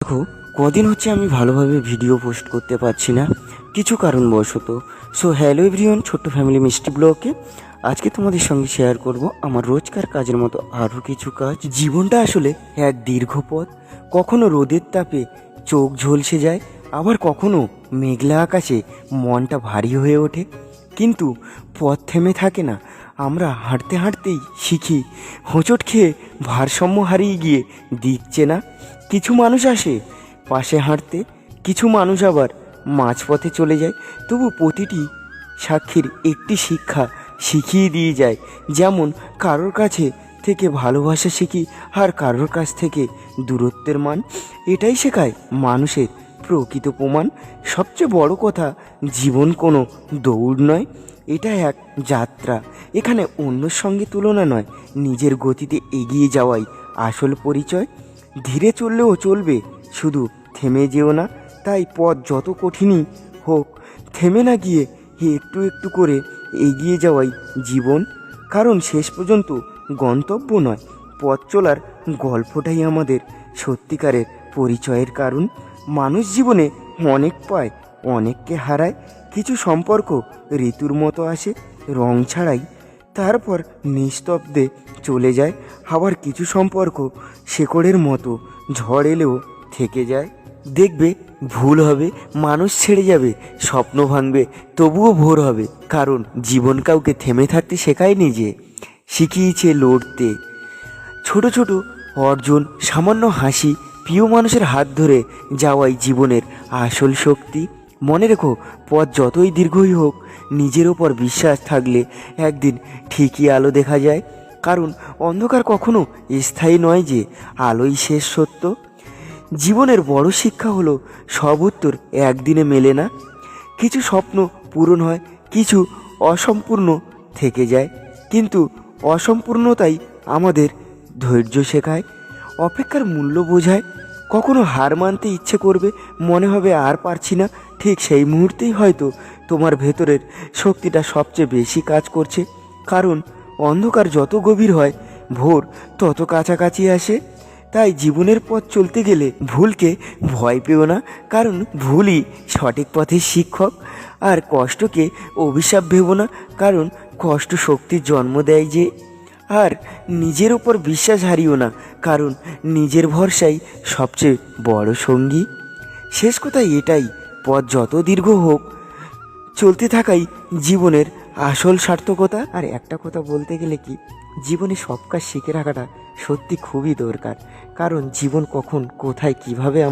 দেখো, কদিন হচ্ছে আমি ভালোভাবে ভিডিও পোস্ট করতে পারছি না, কিছু কারণবশত। সো হ্যালো এভরিওয়ান, ছোট্ট ফ্যামিলি মিষ্টি ব্লগে আজকে তোমাদের সঙ্গে শেয়ার করব আমার রোজকার কাজের মতো আরও কিছু কাজ। জীবনটা আসলে এক দীর্ঘ পথ। কখনো রোদের তাপে চোখ ঝলসে যায়, আবার কখনো মেঘলা আকাশে মনটা ভারী হয়ে ওঠে। কিন্তু পথ থেমে থাকে না। আমরা হাঁটতে হাঁটতেই শিখি, হোঁচট খেয়ে ভারসাম্য হারিয়ে গিয়ে দিচ্ছে না। কিছু মানুষ আসে পাশে হাঁটতে, কিছু মানুষ আবার মাঝপথে চলে যায়। তবু প্রতিটি সাক্ষীর একটি শিক্ষা শিখিয়ে দিয়ে যায়। যেমন কারোর কাছে থেকে ভালোবাসা শিখি, আর কারোর কাছ থেকে দূরত্বের মান। এটাই শেখায় মানুষের প্রকৃত প্রমাণ। সবচেয়ে বড় কথা, জীবন কোনো দৌড় নয়, এটা এক যাত্রা। এখানে অন্যর সঙ্গে তুলনা নয়, নিজের গতিতে এগিয়ে যাওয়াই আসল পরিচয়। ধীরে চললেও চলবে, শুধু থেমে যেও না। তাই পথ যত কঠিনই হোক, থেমে না গিয়ে একটু একটু করে এগিয়ে যাওয়াই জীবন। কারণ শেষ পর্যন্ত গন্তব্য নয়, পথ চলার গল্পটাই আমাদের সত্যিকারের পরিচয়ের কারণ। মানুষ জীবনে অনেক পায়, অনেককে হারায়। কিছু সম্পর্ক ঋতুর মতো আসে, রং ছাড়াই, তারপর নিস্তব্ধে চলে যায়। আবার কিছু সম্পর্ক শেকড়ের মতো ঝড় এলেও থেকে যায়। দেখবে ভুল হবে, মানুষ ছেড়ে যাবে, স্বপ্ন ভাঙবে, তবুও ভোর হবে। কারণ জীবন কাউকে থেমে থাকতে শেখায়নি, যে শিখিয়েছে লড়তে। ছোট ছোট অর্জন, সামান্য হাসি, প্রিয় মানুষের হাত ধরে যাওয়াই জীবনের আসল শক্তি। মনে রেখো, পথ যতই দীর্ঘই হোক, নিজের ওপর বিশ্বাস থাকলে একদিন ঠিকই আলো দেখা যায়। কারণ অন্ধকার কখনো স্থায়ী নয়, যে আলোই শেষ সত্য। জীবনের বড় শিক্ষা হলো, সব উত্তর একদিনে মেলে না। কিছু স্বপ্ন পূরণ হয়, কিছু অসম্পূর্ণ থেকে যায়। কিন্তু অসম্পূর্ণতাই আমাদের ধৈর্য শেখায়, অপেক্ষার মূল্য বোঝায়। কখনো হার মানতে ইচ্ছে করবে, মনে হবে আর পারছি না। ঠিক সেই মুহূর্তেই হয়তো তোমার ভেতরের শক্তিটা সবচেয়ে বেশি কাজ করছে। কারণ অন্ধকার যত গভীর হয়, ভোর তত কাছাকাছি আসে। তাই জীবনের পথ চলতে গেলে ভুলকে ভয় পেও না, কারণ ভুলই সঠিক পথের শিক্ষক। আর কষ্টকে অভিশাপ ভেবো না, কারণ কষ্ট শক্তির জন্ম দেয় যে। আর নিজের ওপর বিশ্বাস হারিও না, কারণ নিজের ভরসাই সবচেয়ে বড় সঙ্গী। শেষ কথা এটাই, পথ যত দীর্ঘ হোক, চলতে থাকাই জীবনের আসল সার্থকতা। আর একটা কথা বলতে গেলে কি, জীবনে সব কাজ শিখে রাখাটা সত্যি খুবই দরকার। কারণ জীবন কখন কোথায় কিভাবে